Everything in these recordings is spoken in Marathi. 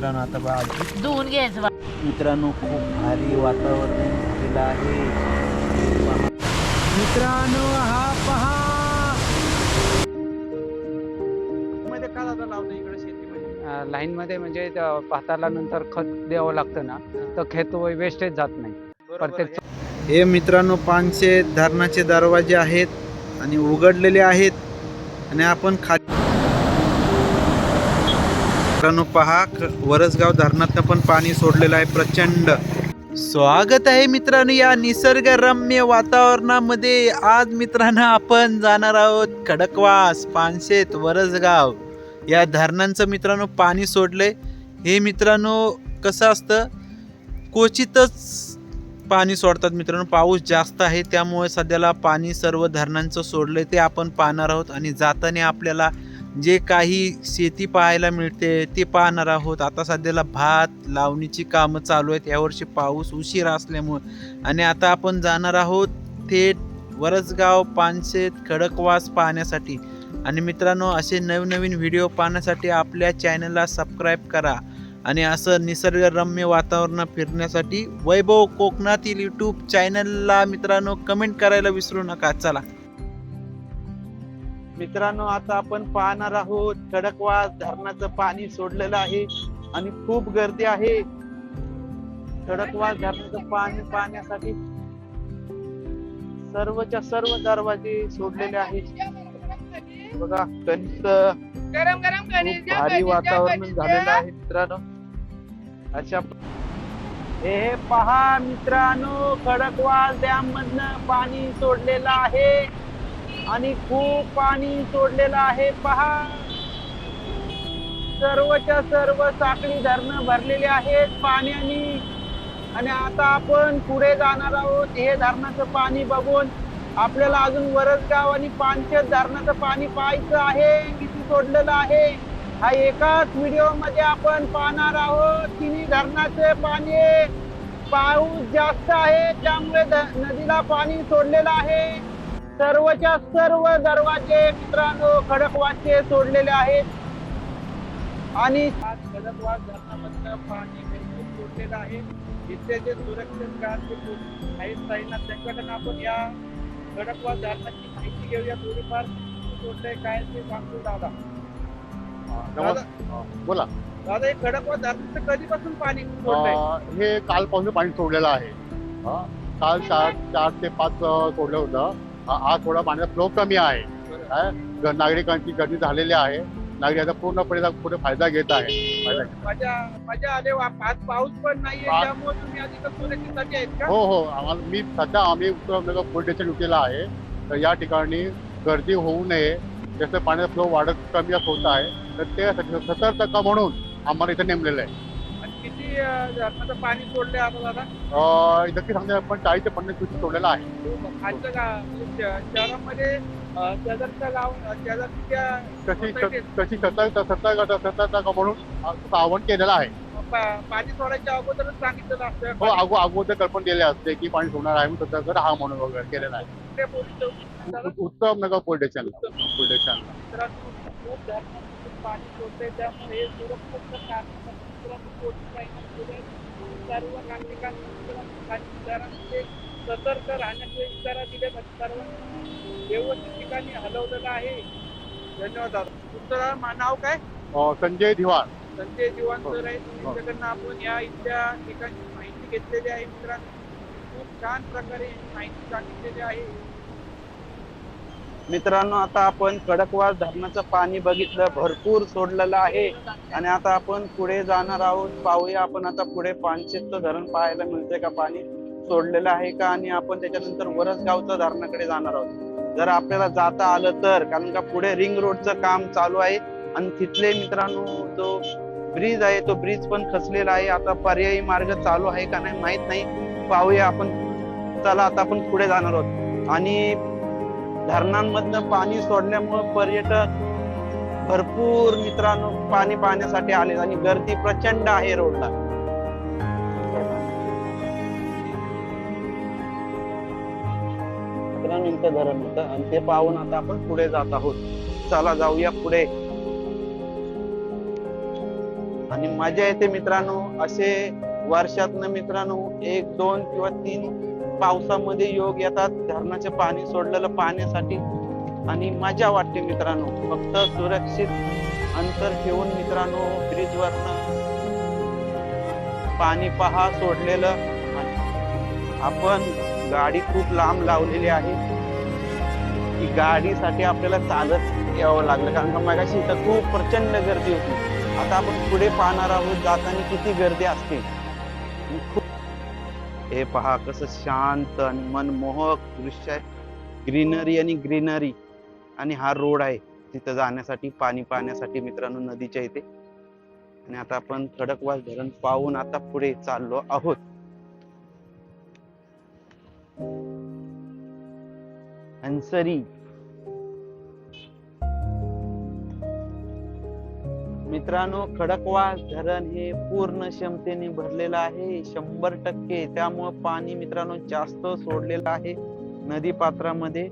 मित्रांनो आता बघा धुवून घ्यायचं मित्रांनो, खूप भारी वातावरण झालेलं आहे मित्रांनो. हा पहा मध्ये का दादा लावलं इकडे शेतीमध्ये? लाईन मध्ये म्हणजे भाताला नंतर खत द्यावं लागतं ना, तर खेत वेस्टेज जात नाही. बरोबर आहे. हे मित्रांनो, पानशे धरणाचे दरवाजे आहेत आणि उघडलेले आहेत आणि आपण मित्रांनो पहा, वरसगाव धरणातनं पण पाणी सोडलेलं आहे प्रचंड. स्वागत आहे मित्रांनो या निसर्गरम्य वातावरणामध्ये. आज मित्रांनो आपण जाणार आहोत खडकवास, पानशेत, वरसगाव या धरणांचं मित्रांनो पाणी सोडले. हे मित्रांनो कसं असतं, क्वचितच पाणी सोडतात मित्रांनो. पाऊस जास्त आहे त्यामुळे सध्याला पाणी सर्व धरणांचं सोडले ते आपण पाहणार आहोत. आणि जाताना आपल्याला जे काही शेती पाहायला मिळते ते पाहणार आहोत. आता सध्याला भात लावणीची कामं चालू आहेत यावर्षी पाऊस उशीर असल्यामुळे. आणि आता आपण जाणार आहोत थेट वरसगाव, पानशेत, खडकवास पाहण्यासाठी. आणि मित्रांनो, असे नवनवीन व्हिडिओ पाहण्यासाठी आपल्या चॅनलला सबस्क्राईब करा. आणि असं निसर्गरम्य वातावरण फिरण्यासाठी वैभव कोकणातील यूट्यूब चॅनलला मित्रांनो कमेंट करायला विसरू नका. चला मित्रांनो, आता आपण पाहणार आहोत खडकवास धरणाचं पाणी सोडलेलं आहे आणि खूप गर्दी आहे खडकवास धरणाचं पाणी पाहण्यासाठी. सर्वच्या सर्व दरवाजे सोडलेले आहेत बघा. कणिक भारी वातावरण झालेलं आहे मित्रांनो. अशा हे पहा मित्रांनो, खडकवास डॅम मधनं पाणी सोडलेलं आहे आणि खूप पाणी सोडलेलं आहे. पहा, सर्वच्या सर्व साखळी धरणं भरलेली आहेत पाण्याने. आणि आता आपण पुढे जाणार आहोत. हे धरणाचं पाणी बघून आपल्याला अजून वरसगाव आणि पानशेत धरणाचं पाणी पाहायचं आहे, किती सोडलेलं आहे. हा एकाच व्हिडिओ मध्ये आपण पाहणार आहोत. तिन्ही धरणाचे पाणी, पाऊस जास्त आहे त्यामुळे नदीला पाणी सोडलेलं आहे. सर्वच्या सर्व दरवाजे मित्रांनो खडकवासचे सोडलेले आहेत. आणि खडकवास धरणामधलं पाणी भरपूर सोडलेलं आहे. इथले जे सुरक्षित आहेत तैनात त्यांच्याकडून आपण या खडकवास धरणाची माहिती घेऊया. थोडीफार सोडलंय काय ते सांगतो दादा. बोला दादा, हे खडकवास धरणाचं कधीपासून पाणी सोडलंय? हे कालपासून पाणी सोडलेलं आहे. काल 4 ते 5 सोडलं होतं. आज थोडा पाण्याचा फ्लो कमी आहे. नागरिकांची गर्दी झालेली आहे. नागरिक आता पूर्णपणे पुढे फायदा घेत आहे. मजा आले. आज पाऊस पण नाहीये त्यामुळे तुम्ही अधिक सुरक्षितसाठी आहेत का? हो, आम्ही उत्तर पोलीस स्टेशन उठलेला आहे. तर या ठिकाणी गर्दी होऊ नये, जसं पाण्याचा फ्लो वाढत कमी होत आहे तर त्यासाठी सतर्कता म्हणून आम्हाला इथे नेमलेलं आहे. आणि किती धरणाचं पाणी सोडलंय आता दादा? नक्की सांगते आपण 40 ते 50 दिवस सोडलेला आहे. खालचं शहरामध्ये शेजारच्या गाव कशी सतर्कता म्हणून आवाहन केलेलं आहे. पाणी सोडायच्या अगोदरच सांगितलं असतं. हो, अगोदर कल्पना दिले असते की पाणी सोडणार आहे म्हणून सतर्क राहा म्हणून वगैरे केलेलं आहे. उत्तम नगर पोलीस स्टेशनला. खूप धरणातून पाणी सोडते त्यामुळे सुरक्षित सर्व नागरिकांना सतर्क राहण्याचे इशारा दिले. सर्वांनी व्यवस्थित ठिकाणी हलवलेलं आहे. धन्यवाद. तुमचं नाव काय? संजय दिवाण. संजय दिवाण सर आहे. त्यांच्याकडनं आपण या इथल्या ठिकाणी माहिती घेतलेली आहे मित्रांनो. खूप छान प्रकारे माहिती सांगितलेली आहे मित्रांनो. आता आपण खडकवास धरणाचं पाणी बघितलं, भरपूर सोडलेलं आहे. आणि आता आपण पुढे जाणार आहोत. पाहूया आपण आता पुढे पानशेतचं धरण पाहायला मिळतंय का, पाणी सोडलेलं आहे का. आणि आपण त्याच्यानंतर वरसगावचं धरणाकडे जाणार आहोत जर आपल्याला जाता आलं तर. कारण का पुढे रिंग रोडचं काम चालू आहे आणि तिथले मित्रांनो जो ब्रिज आहे तो ब्रिज पण खचलेला आहे. आता पर्यायी मार्ग चालू आहे का नाही माहित नाही, पाहूया आपण. चला आता आपण पुढे जाणार आहोत. आणि धरणांमधनं पाणी सोडल्यामुळे पर्यटक भरपूर मित्रांनो पाणी पाहण्यासाठी आले आणि गर्दी प्रचंड आहे रोडला. धरण होतं आणि ते पाहून आता आपण पुढे जात आहोत. चला जाऊया पुढे. आणि मजा येते मित्रांनो. असे वर्षातनं मित्रांनो 1, 2 किंवा 3 पावसामध्ये योग येतात धरणाचे पाणी सोडलेलं पाहण्यासाठी आणि मजा वाटते मित्रांनो. फक्त सुरक्षित अंतर ठेवून मित्रांनो ब्रिजवरनं पाणी पहा सोडलेलं. आपण गाडी खूप लांब लावलेली आहे. की गाडीसाठी आपल्याला चालत यावं लागलं, कारण का मगाशी इथं खूप प्रचंड गर्दी होती. आता आपण पुढे पाहणार आहोत जाताना किती गर्दी असते. हे पहा कसं शांत आणि मनमोहक दृश्य आहे. ग्रीनरी आणि ग्रीनरी. आणि हा रोड आहे तिथं जाण्यासाठी पाणी पाहण्यासाठी मित्रांनो नदीच्या इथे. आणि आता आपण खडकवास धरण पाहून आता पुढे चाललो आहोत. हंसरी मित्रांनो, खडकवास धरण हे पूर्ण क्षमतेने भरलेलं आहे 100%. त्यामुळे पाणी मित्रांनो जास्त सोडलेलं आहे नदी पात्रामध्ये.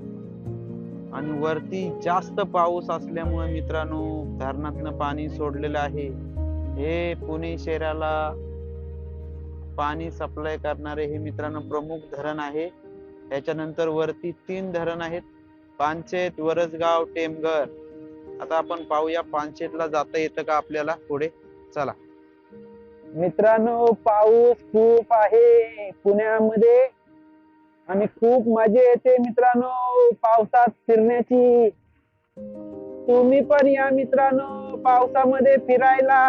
आणि वरती जास्त पाऊस असल्यामुळे मित्रांनो धरणातनं पाणी सोडलेलं आहे. हे पुणे शहराला पाणी सप्लाय करणारे हे मित्रांनो प्रमुख धरण आहे. त्याच्यानंतर वरती 3 धरण आहेत, पानशेत, वरसगाव, टेमघर. आता आपण पाहूया पानशेतला जाता येतं का आपल्याला पुढे. चला मित्रांनो, पाऊस खूप आहे पुण्यामध्ये आणि खूप मजा येते मित्रांनो पावसात फिरण्याची. तुम्ही पण या मित्रांनो पावसामध्ये फिरायला.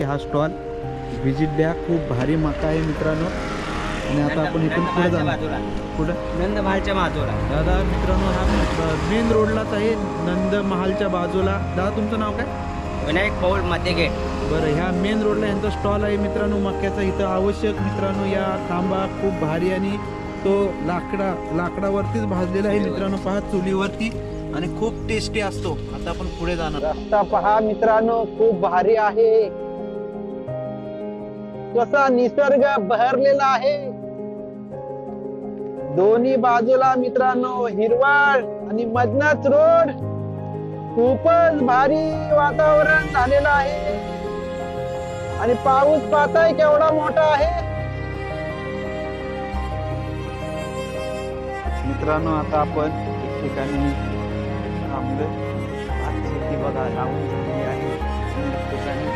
हा स्टॉल व्हिजिट द्या. खूप भारी मका आहे मित्रांनो. आणि आता आपण इथून पुढे जाणार. पुढे नंदमहालच्या बाजूला. दादा मित्रांनो हा मेन रोडलाच आहे नंदमहालच्या बाजूला. दादा तुमचं नाव काय? विनायक पौल मध्ये गेट. बरं, ह्या मेन रोडला यांचा स्टॉल आहे मित्रांनो मक्याचा. इथं आवश्यक मित्रांनो या खांबा खूप भारी आणि तो लाकडावरतीच भाजलेला आहे मित्रांनो. पहा चुलीवरती आणि खूप टेस्टी असतो. आता आपण पुढे जाणार. रस्ता पहा मित्रांनो खूप भारी आहे. कसा निसर्ग बहरलेला आहे. दोन्ही बाजूला मित्रांनो हिरवळ आणि मधनच रोड. खूपच भारी वातावरण झालेलं आहे. आणि पाऊस पाहताय केवढा मोठा आहे मित्रांनो. आता आपण एक ठिकाणी थांबलोय. आज शेती बघा लावून झालेली आहे. एक ठिकाणी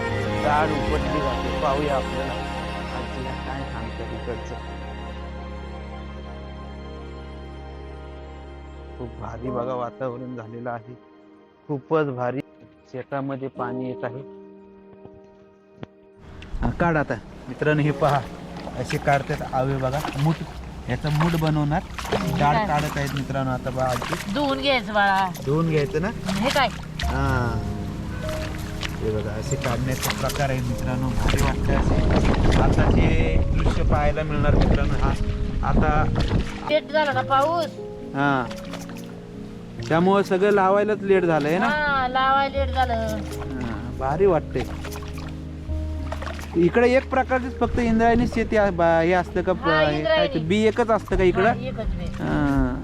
झाड उपटली जाते. पाहूया आपल्याला आजीला काय सांगतं तिकडचं. खूप भारी बघा वातावरण झालेलं आहे. खूपच भारी. शेतामध्ये पाणी येत आहे. काढ आता मित्रांनो. हे पहा असे काढतात आवे बघा. मूठ याचा मूठ बनवणार. डाळ काढत आहेत मित्रांनो. आता बघा आजी धुवून घ्यायचं बाळा. धुवून घ्यायचं ना. हे काय हा हे बघा असे काढण्याचा प्रकार आहे मित्रांनो. भारी वाटतं असे. आता जे दृश्य पाहायला मिळणार मित्रांनो. हा आता लेट झाला ना पाऊस. हा त्यामुळे सगळं लावायलाच लेट झालंय ना. हा लावायला लेट झालं. हा, भारी वाटतंय. इकडे एक प्रकारचीच फक्त इंद्रायणी शेती हे असतं का? हा, हे काय ते बी एकच असतं का इकडं? हा, एकच बे. हा.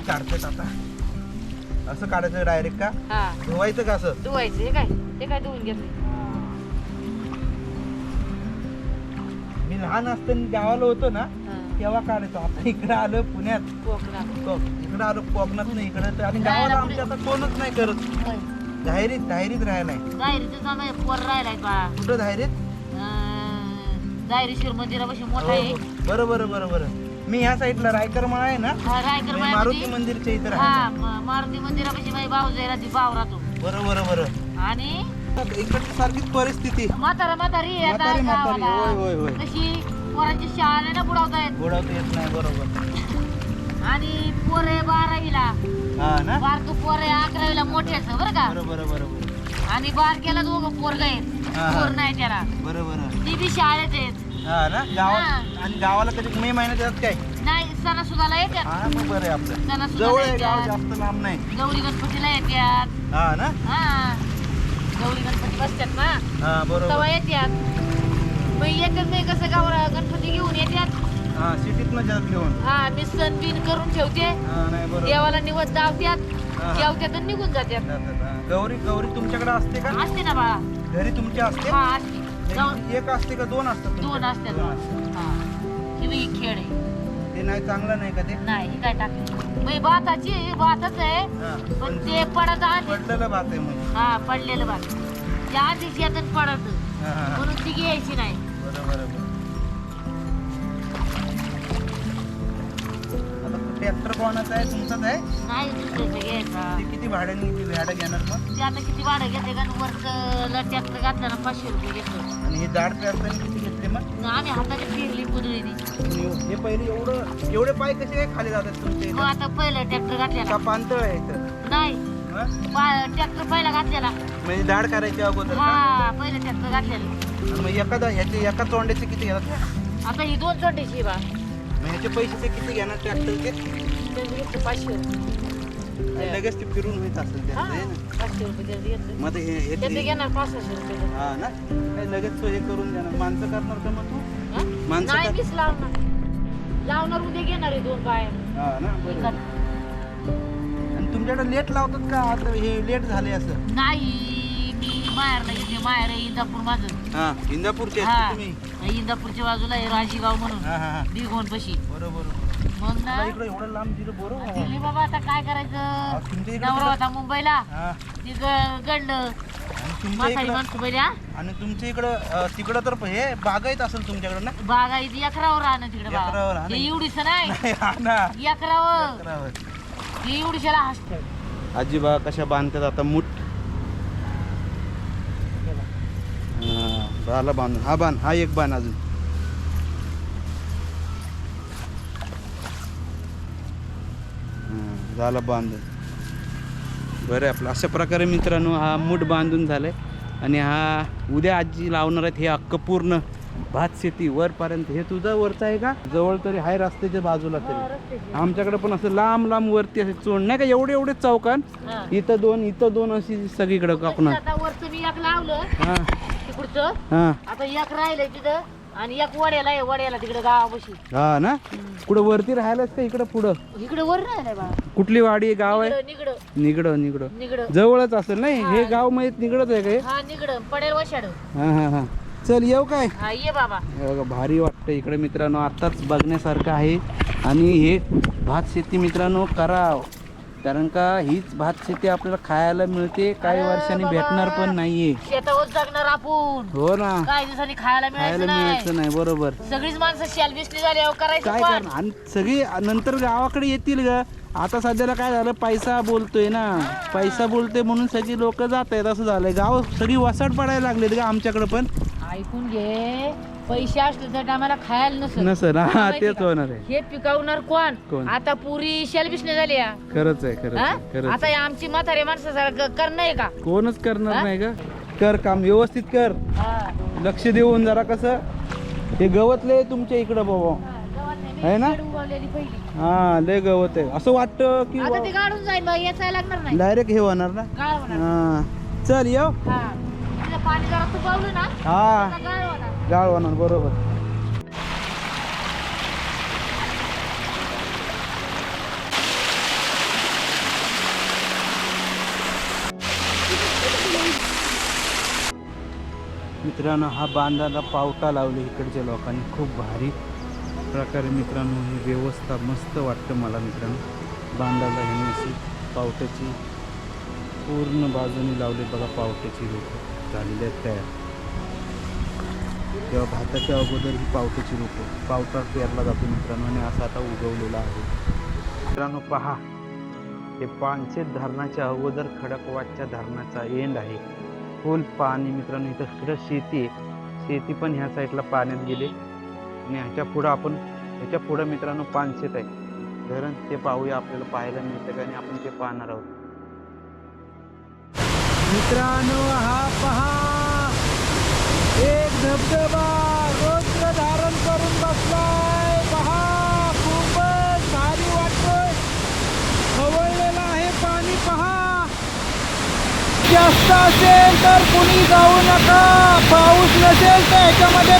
काढतात आता. असं काढायचं डायरेक्ट का? हा धुवायचं का असं? धुवायचं. हे काय धुवून घेतलं. मी लहान असताना गावाला होतो ना तेव्हा काढायचो. आता इकडे आलो पुण्यात. इकडे आलो कोकणात नाही इकडे. आणि गावाला आमच्या आता कोणच नाही करत. धायरीत राहायलाय. जाहिरीचं समय पोर राहिलाय बाळा. कुठं धायरीत? जाहिरीश्वर मंदिरापाशी मोठा आहे. बरोबर. मी ह्या साईडला रायकर मळा आहे ना. हा, रायकर मी मारुती मंदिरच्या इथे हा राहायला. मारुती मंदिरापाशी माझी भाऊ जायला ती भाव राहतो. बरोबर. आणि इकडची सारखीच परिस्थिती. म्हातारी आता म्हातारी. गावाला. होय. तशी पोरांची शाळा ना बुडवता येत. बुडवता येत नाही. बरोबर. आणि पोरे 12वीला. हा ना. बारक पोरे 11वीला मोठ्याच बरं का. बरोबर. आणि बारक्याला दोघं पोरग आहेत. हा. पोर नाही त्याला. बरोबर. ती बी शाळेत आहेत. हा ना. आणि गावाला कधी मे महिन्यात येतात काय? नाही सणासुदाला येतात. हा मग बरं आहे आपलं. जवळ सणासुदाला आहे गाव, येतात. जास्त लांब नाही. गौरी गणपतीला येतात. हा ना. हा गौरी गणपती बसतात ना हा बरोबर. तेव्हा येतात. मग येतात नाही कसं गाव गणपती घेऊन येतात. हा सिटीतनं जात घेऊन. हा मी सण बिन करून ठेवते. हा नाही बरोबर. देवाला निवद दावत्यात, हा. जेवत्यात आणि निघून जात्यात. जातात, हा. गौरी गौरी तुमच्याकडे असते का? असते ना बाळा. घरी तुमची असते? हा असते. जाऊन एक असते का दोन असतात दोन तुमच्याकडे? असतात दोन बाळा. असतात. हा ही बाई खेळ आहे. ते नाही चांगलं नाही का ते? नाही ही काय टाकली बाई भाताची भातच आहे. हा. पण ते पडत आधी. पडलेलं भात आहे म्हणजे. हा पडलेलं भात ते आधीच येतात पडत हा, हा, हा. म्हणून ती घ्यायची नाही. बरोबर आहे, बरोबर. आता ट्रॅक्टर कोणाचा आहे? तुमचाच आहे? नाही दुसऱ्याचं घ्यायचा. ते किती भाड्याने भाडं घेणार मग? ते आता किती भाडं घेते का वरचं ट्रॅक्टर घातला ना 500 रुपये घेतलं. आणि हे जाड ट्रॅक्टर किती घेतले मग? आम्ही हाताने फिरली कुदळीने. हे पहिले एवढे पाय कसे काय खाली जातात तुमचे? मग आता पहिलं ट्रॅक्टर का घातलेला पांतळ आहे इथं? नाही हा? ट्रॅक्टर पहिला घातलेला. म्हणजे दाढ करायची अगोदर का? हा पहिलं ट्रॅक्टर घातलेलं. आणि मग एका तोंड्याचे किती घेतात? आता ही 2 चोंडीची बा मग ह्याचे पैसे ते किती घेणार ट्रॅक्टरचे? त्यांनी घेतलं 500 रुपये. लगेच ते फिरून होत असेल हा, त्याचं, है ना? 500 रुपये त्यांनी घेतलं. मग आता त्याचं हे घेणार 500 रुपये. हा ना काय लगेच तो हे करून देणार. माणसं करणार का मग तू? हा? माणसं नाही का? मीच लावणार उद्या घेणार आहे 2 बाया. हा ना बरोबर. आणि तुमच्याकडे लेट लावतात का? आता हे लेट झाले असं? नाही मी माहेरला घेते. माहेर आहे इंदापूर माझं. हा इंदापूरचे हा आहेत तुम्ही? इंदापूरच्या बाजूला आहे राजीगाव म्हणून हा हा हा बिघोन पशी. बरोबर. मग ना मला इकडे एवढं लांब दिलं बरोबर. दिली बाबा आता काय तुमच्या करायचं. इकडे नवरा होता मुंबईला हा ती गडलं आणि तुमच्या म्हातारी इकडं माणसं पहिल्या आणि तुमच्या इकडं तिकडं तर हे बागायत असेल तुमच्याकडे ना? बागायती एकरावर राहणं तिकडे एकरावर बागा. राहणं. हे एवढीच नाही नाही, हा ना एकरावर एकरावर. हे एवढीशाला हसत. आजी बा कशा बांधतात आता मूठ. हा, झाला बांधून. हा बांध, हा एक बांध अजून. हा, झाला बांधून. बरं आहे आपलं. अशा प्रकारे मित्रांनो हा मूठ बांधून झालाय. आणि हा उद्या आजी लावणार आहेत हे अख्खं पूर्ण भात शेती वरपर्यंत. हे तुझं वरचं आहे का? जवळ तरी आहे रस्त्याच्या बाजूला तरी. आमच्याकडे पण असं लांब लांब वरती असे चोंड नाही का एवढे एवढे चौकान. इथं दोन अशी सगळीकडे कापणार. आता वरचं मी एक लावलं हा तिकडचं. हा आता एक राहिलंय तिथं आणि एक वड्याला आहे. वड्याला तिकडे गावापाशी. हा ना कुठं वरती राहायलाच का इकडं पुढं? इकडे वर राहिलाय बाळा. कुठली वाडी आहे? गाव आहे? निगडं निगडं जवळच असेल नाही हे गाव माहित निगडच आहे का? हा निगडं पडेल वशाड. हा हा हा चल येऊ काय? हा ये बाबा. हे बघा भारी वाटतं इकडे मित्रांनो. आताच बघण्यासारखं आहे. आणि हे भात शेती मित्रांनो कराव, कारण का हीच भात शेती आपल्याला खायला मिळते. काही वर्षांनी भेटणार पण नाहीये. शेतावर जगणार आपण. हो ना काही दिवसांनी खायला खायला मिळायचं मिळायचं नाही. बरोबर. सगळीच माणसं शेल बिसली झाली अहो करायचं काय पण. करणार? आणि सगळी नंतर गावाकडे येतील ग. आता सध्याला काय झालं, पैसा बोलतोय ना. पैसा बोलतोय म्हणून सगळी लोक जात आहेत. असं झालंय. गाव सगळी वसाड पडायला लागलेत का आमच्याकडे पण. ऐकून घे, पैसे असले तर आम्हाला खायला नसेल. हा तेच होणार आहे. हे पिकवणार कोण? कोण? आता पुरी शेल बिसली झाली या. खरंच आहे खरंच हा? आहे, खरंच आता आहे. या आमची म्हातारे माणसं करणं आहे का? कोणच करणार हा? नाही ग. कर काम व्यवस्थित कर. हा. लक्ष देऊन जरा. कसं हे गवत लय तुमच्या इकडं बाबा गावात नाही, आहे ना? शेड उगवलेली पहिली. हा लय गवत आहे. असं वाटतं की आता ते गाडून जाईल मग याचायला लागणार नाही. डायरेक्ट हे होणार ना. गाळ होणार. हा चल येऊ. हा. तिथलं पाणी जरा तुपावलं ना हा आता गाळ होणार. गाळ होणार बरोबर. मित्रांनो हा बांधाला पावटा लावले इकडच्या लोकांनी. खूप भारी प्रकारे मित्रांनो ही व्यवस्था मस्त वाटतं मला मित्रांनो. बांधाला हे अशी पावट्याची पूर्ण बाजूने लावले बघा. पावट्याची रोपं झालेली आहेत तयार. तेव्हा भाताच्या अगोदर ही पावट्याची रोपं पावटा पेरला जातो मित्रांनो. आणि असा आता उगवलेला आहे मित्रांनो. पहा हे पानशेत धरणाच्या अगोदर खडकवाटच्या धरणाचा एंड आहे. फुल पाणी मित्रांनो. इथं पुढं शेती आहे. शेती पण ह्या साईडला पाण्यात गेले. आणि ह्याच्या पुढं मित्रांनो पानशेत आहे धरण. ते पाहूया आपल्याला पाहायला मिळतं का. आणि आपण ते पाहणार आहोत मित्रांनो. हा पहा एक धबधबा रोज धारण करून बसलाय. पहा खूपच भारी वाटतोय. खवळलेलं आहे पाणी. पहा जास्त असेल तर कुणी जाऊ नका. पाऊस नसेल तर ह्याच्यामध्ये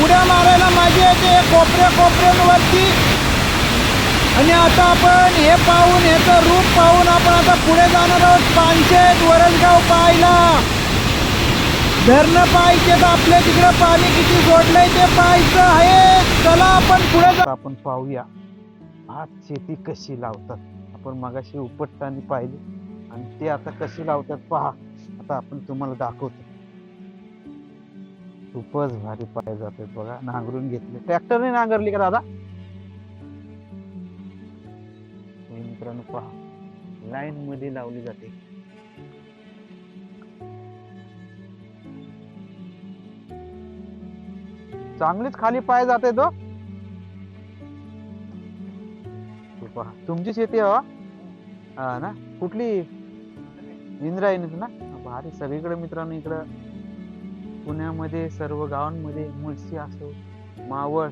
उड्या मारायला मजा येते कोपऱ्यांवरती. आणि आता आपण हे पाहून ह्याचं रूप पाहून आपण आता पुढे जाणार आहोत पानशेत वरसगाव पाहायला. धरणं पाहायचे तर आपल्या तिकडं पाणी किती सोडलंय ते पाहायचं आहे. चला आपण पुढे आपण पाहूया भात शेती कशी लावतात. आपण मगाशी उपटताना पाहिली आणि ते आता कशी लावतात पहा. आता आपण तुम्हाला दाखवतो. खूपच भारी पाय जाते बघा. नांगरून घेतले. ट्रॅक्टरने नांगरली का दादा? मित्रांनो पहा लाईन मध्ये लावली जाते. चांगलीच खाली पाय जाते तो. पहा तुमची शेती आहे हा ना? कुठली? इंद्रायणीच ना? भारी. सगळीकडे मित्रांनो इकडं पुण्यामध्ये सर्व गावांमध्ये मुळशी असो मावळ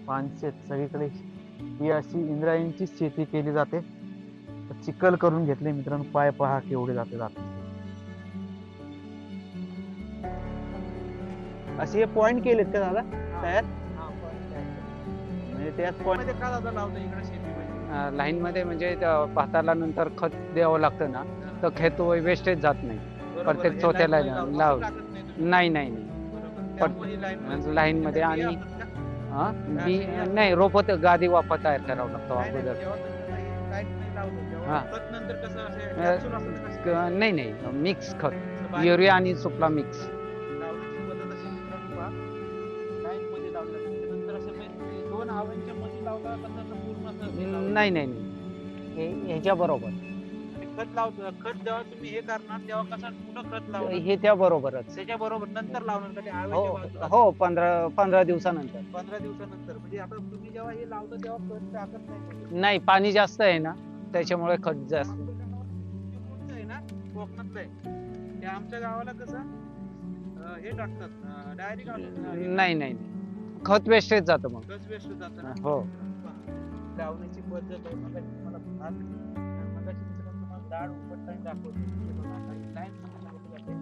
पानशेत सगळीकडे ही अशी इंद्रायणीची शेती केली जाते. चिखल करून घेतले मित्रांनो. पाय पहा केवढे जाते असे हे पॉइंट केलेत का दादा तयार? म्हणजे त्याच पॉइंट का दादा लावलं इकडे शेतीमध्ये? लाईन मध्ये म्हणजे भाताला नंतर खत द्यावं लागतं ना, तर खेत वेस्टेज जात नाही. प्रत्येक चौथ्याला लाव नाही नाही लाईन मध्ये. आणि नाही रोप गादी वापर तयार करावं लागतं अगोदर. नाही नाही मिक्स खत युरिया आणि सुफला मिक्स. नाही नाही ह्याच्या बरोबर खत लावतो. खत जेव्हा तुम्ही हे करणार तेव्हा कसं कुठं खत लावणार? हे त्या बरोबरच. त्याच्या बरोबर नंतर लावणार का? हो 15 दिवसानंतर. 15 दिवसानंतर. म्हणजे आता तुम्ही जेव्हा हे लावता तेव्हा खत टाकत नाही? नाही पाणी जास्त आहे ना त्याच्यामुळे खत जास्त. कोणतं आहे ना कोकणातलं आहे ते. आमच्या गावाला कसं हे टाकतात डायरेक्ट. नाही नाही खत वेस्टेज जातं मग. खत वेस्ट जातं ना. हो लावण्याची पद्धत आहे. मला भात मगाशी तुम्हाला डाळ उपटताना दाखवतो. लाईन मध्ये लावली जाते.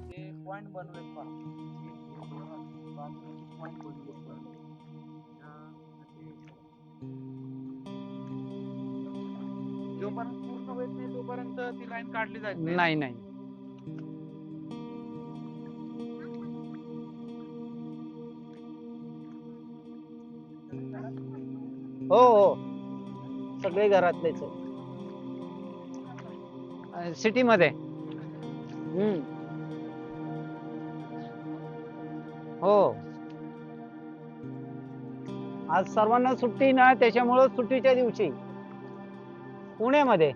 ते पॉइंट बनवले पॉइंट जोपर्यंत पूर्ण होत नाही तोपर्यंत ती लाईन काढली जाते. नाही नाही हो हो सगळे घरातलेच सिटी मध्ये. हो आज सर्वांना सुट्टी ना त्याच्यामुळे सुट्टीच्या दिवशी पुण्यामध्ये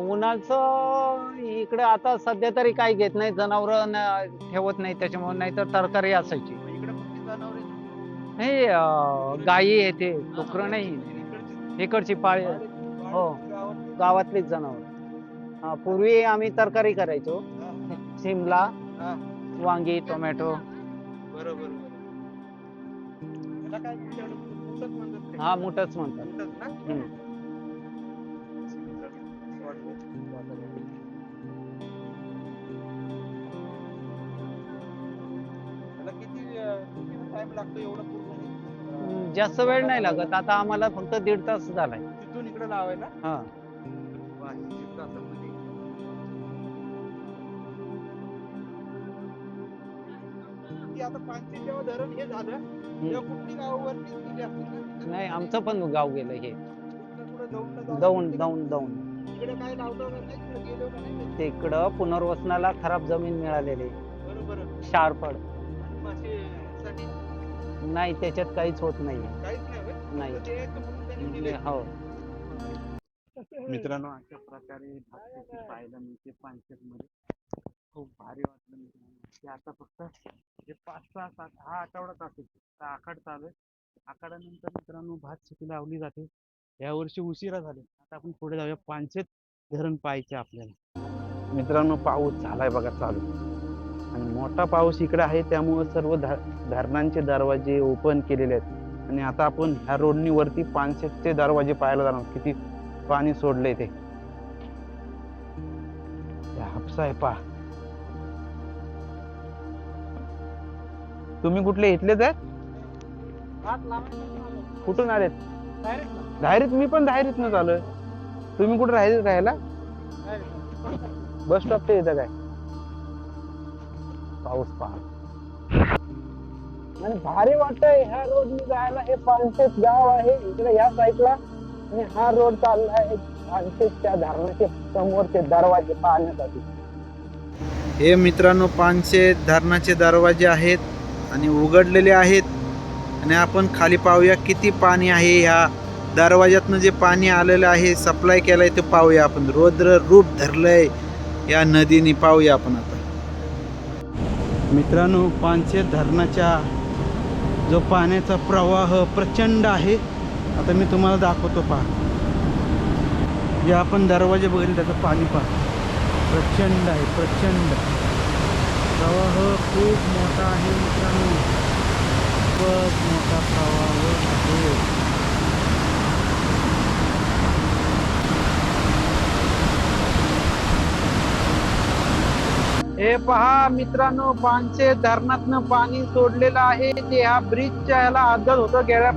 उन्हाचं इकडे आता सध्या तरी काही घेत नाही. जनावर ठेवत नाही त्याच्यामुळे. नाही तर तरकारी असायची. इकडे कुठली जनावरे? हे गायी येते डुकरं नाही. इकडची पाळी. हो गावातलीच जनावर. पूर्वी आम्ही तरकारी करायचो. शिमला वांगी टोमॅटो. बरोबर. त्याला काय तुमच्याकडे मुसक म्हणतात? हा मुठच म्हणतात. मुसक ना? त्याला किती टाइम लागतो एवढं पूर्ण? जास्त वेळ नाही लागत. आता आम्हाला फक्त 1.5 तास झालाय तिथून इकडे लावायला. हा वा, 1.5 तासामध्ये. ती आता पानशेत जेव्हा धरण हे झालं तेव्हा कुठली गावावरती गेली असतील? नाही आमचं पण गाव गेलं हे. कुठं दौंड इकडे काय लावलं वगैरे नाही? तिकडे गेलो का नाही? तिकडं पुनर्वसनाला खराब जमीन मिळालेली. बरोबर. शारफळ आणि मासेसाठी नाही त्याच्यात काहीच होत नाही. काहीच नाही होय? नाही ते एक म्हणून त्यांनी दिले. हो मित्रांनो अशा प्रकारे भात शेती पाहायला मिळते पानशेत मध्ये. खूप भारी वाटलं मित्रांनो. की आता फक्त हे 5, 6, 7 हा आठवडाच असेल. आखाड चालू आहे. आखाडानंतर मित्रांनो भात शेती लावली जाते. या वर्षी उशिरा झाले. आता आपण पुढे जाऊया. पानशेत धरण पाहायचे आपल्याला. मित्रांनो पाऊस झालाय बघा चालू. आणि मोठा पाऊस इकडे आहे त्यामुळे सर्व धरणांचे दरवाजे ओपन केलेले आहेत. आणि आता आपण ह्या रोडनी वरती पानशेतचे दरवाजे पाहायला जाणार. किती पाणी सोडले ते हापसा आहे पहा. तुम्ही कुठले इथलेच आहेत? कुठून आलेत? धायरीत. मी पण धायरीतनच आलोय. तुम्ही कुठे राहायला? बस स्टॉप ते येतं काय? पाऊस पहा आणि भारी वाटतंय ह्या रोडनी जायला. हे पानशेत गाव आहे इकडे या साईडला आणि हा रोड चालला आहे पानशेतच्या धरणाचे समोरचे दरवाजे पाहण्यासाठी. हे मित्रांनो पानशेत धरणाचे दरवाजे आहेत आणि उघडलेले आहेत आणि आपण खाली पाहूया किती पाणी आहे. ह्या दरवाज्यातनं जे पाणी आलेलं आहे सप्लाय केलंय ते पाहूया आपण. रौद्र रूप धरलंय या नदीने, पाहूया आपण आता. मित्रांनो पानशेत धरणाच्या जो पाण्याचा प्रवाह प्रचंड आहे. आता मी तुम्हाला दाखवतो पहा. जे आपण दरवाजे बघितले त्याचं पाणी पहा प्रचंड आहे. प्रचंड प्रवाह खूप मोठा आहे मित्रांनो. खूपच मोठा प्रवाह आहे. हे पहा मित्रांनो पानशेत धरणातनं पाणी सोडलेलं आहे. ते ह्या ब्रिजच्या ह्याला आदत होतं. गेल्या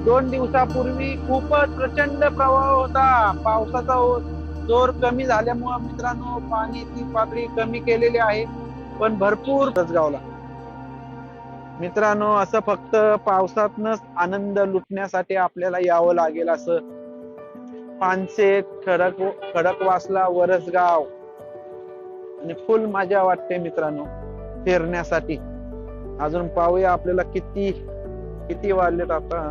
2 दिवसापूर्वी खूपच प्रचंड प्रवाह होता. पावसाचा जोर कमी झाल्यामुळे मित्रांनो पाण्याची पातळी कमी केलेली आहे. पण भरपूर गावला मित्रांनो. असं फक्त पावसातनच आनंद लुटण्यासाठी आपल्याला यावं लागेल. असं पानशेत, खडकवासला, वरसगाव आणि फुल मजा वाटते मित्रांनो फिरण्यासाठी. अजून पाहूया आपल्याला किती वाजलेत आता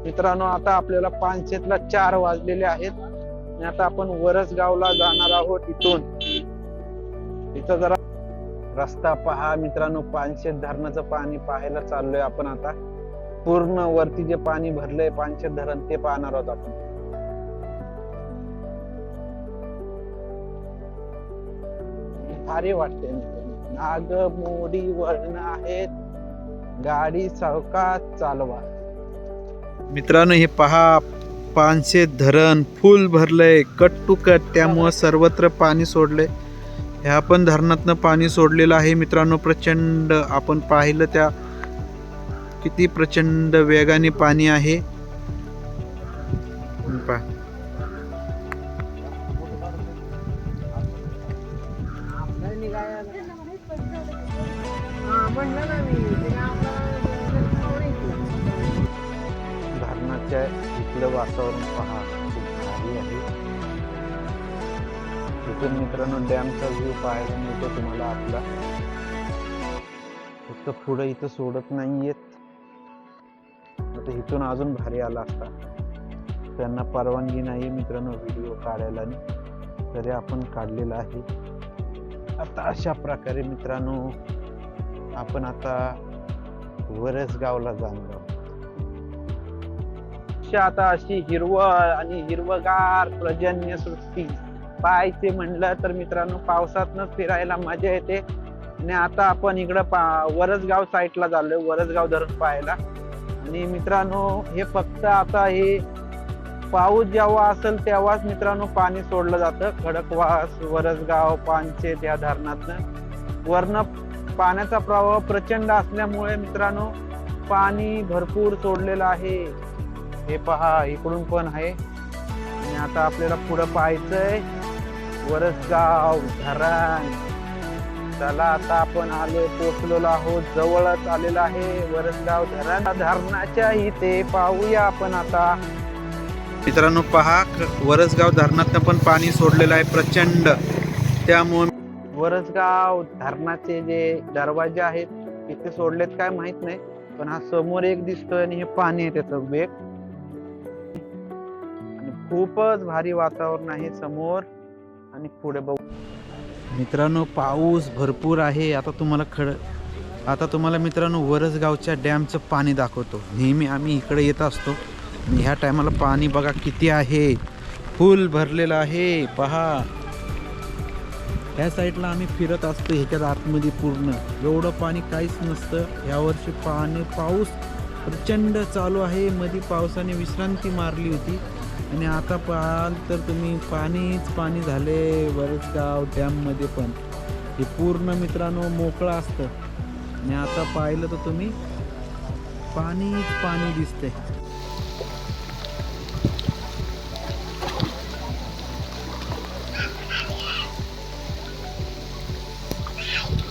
मित्रांनो. आता आपल्याला पानशेतला 4 वाजलेले आहेत आणि आता आपण वरसगावला जाणार आहोत. इथं जरा रस्ता पहा मित्रांनो. पानशेत धरणाचं पाणी पाहायला चाललोय आपण आता. पूर्ण वरती जे पाणी भरलंय पानशेत धरण ते पाहणार आहोत आपण. भारी वाटते. नागमोडी वळण आहेत. गाडी सावकाश चालवा. मित्रांनो हे पहा पानशेत धरण फुल भरलंय कट टू कट. त्यामुळं सर्वत्र पाणी सोडलंय. ह्या पण धरणातनं पाणी सोडलेलं आहे मित्रांनो. प्रचंड आपण पाहिलं त्या किती प्रचंड वेगाने पाणी आहे पहा. धरणाच्या इथलं वातावरण पहा खूप भारी आहे. इथून मित्रांनो डॅमचा व्ह्यू पाहायला मिळतो तुम्हाला आपला. फक्त पुढे इथं सोडत नाहीयेत. आता इथून अजून भारी आला असता. त्यांना परवानगी नाही मित्रांनो व्हिडिओ काढायला, तरी आपण काढलेला आहे. आता अशा प्रकारे मित्रांनो आपण आता वरसगावला जाणार आहोत. आता अशी हिरवळ आणि हिरवगार पर्जन्य सृष्टी पाहायचे म्हणलं तर मित्रांनो पावसातनच फिरायला मजा येते. आणि आता आपण इकडं वरसगाव साईडला चाललोय. वरसगाव धरण पाहायला. आणि मित्रांनो हे फक्त आता हे पाऊस जेव्हा असेल तेव्हाच मित्रांनो पाणी सोडलं जातं. खडकवास, वरसगाव, पानशेत या धरणातनं. वरनं पाण्याचा प्रवाह प्रचंड असल्यामुळे मित्रांनो पाणी भरपूर सोडलेलं आहे. हे पहा इकडून पण आहे. आणि आता आपल्याला पुढं पाहायचंय वरसगाव धरण. चला आता आपण पोहोचलेलो आहोत. जवळच आलेलं आहे वरसगाव धरण. धरणाच्या इथे पाहूया आपण आता. मित्रांनो पहा वरसगाव धरणातनं पण पाणी सोडलेलं आहे प्रचंड. त्यामुळे वरसगाव धरणाचे जे दरवाजे आहेत तिथे सोडलेत काय माहित नाही. पण हा समोर एक दिसतोय आणि हे पाणी आहे त्याचं वेग. आणि खूपच भारी वातावरण आहे समोर. आणि पुढे बघू मित्रांनो पाऊस भरपूर आहे. आता तुम्हाला मित्रांनो वरसगावच्या डॅमचं पाणी दाखवतो. नेहमी आम्ही इकडे येत असतो आणि ह्या टायमाला पाणी बघा किती आहे. फुल भरलेलं आहे पहा. ह्या साईडला आम्ही फिरत असतो ह्याच्यात आतमध्ये पूर्ण एवढं पाणी काहीच नसतं. यावर्षी पाऊस प्रचंड चालू आहे. मध्ये पावसाने विश्रांती मारली होती आणि आता पाहाल तर तुम्ही पाणीच पाणी झाले वरसगाव डॅममध्ये पण. हे पूर्ण मित्रांनो मोकळं असतं आणि आता पाहिलं तर तुम्ही पाणीच पाणी दिसतंय.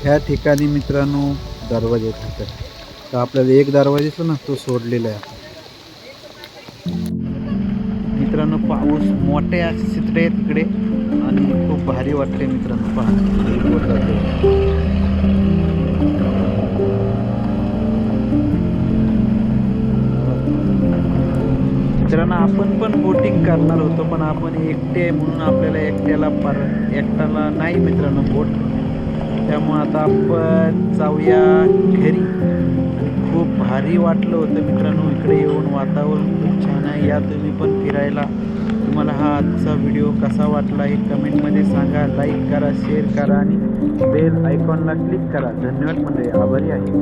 ह्या ठिकाणी मित्रांनो दरवाजे आहेत. तर आपल्याला एक दरवाजा दिसला ना तो सोडलेला आहे. मित्रांनो पाऊस मोठे चित्रे आहेत तिकडे आणि खूप भारी वाटते मित्रांनो. पहा मित्रांनो आपण पण बोटिंग करणार होतो पण आपण एकटे म्हणून आपल्याला एकट्याला नाही मित्रांनो बोट. त्यामुळे आता आपण जाऊया घरी. खूप भारी वाटलं होतं मित्रांनो इकडे येऊन. वातावरण खूप छान आहे. या तुम्ही पण फिरायला. तुम्हाला हा आजचा व्हिडिओ कसा वाटला हे कमेंटमध्ये सांगा. लाईक करा, शेअर करा आणि बेल आयकॉनला क्लिक करा. धन्यवाद मंडळी, आभारी आहे.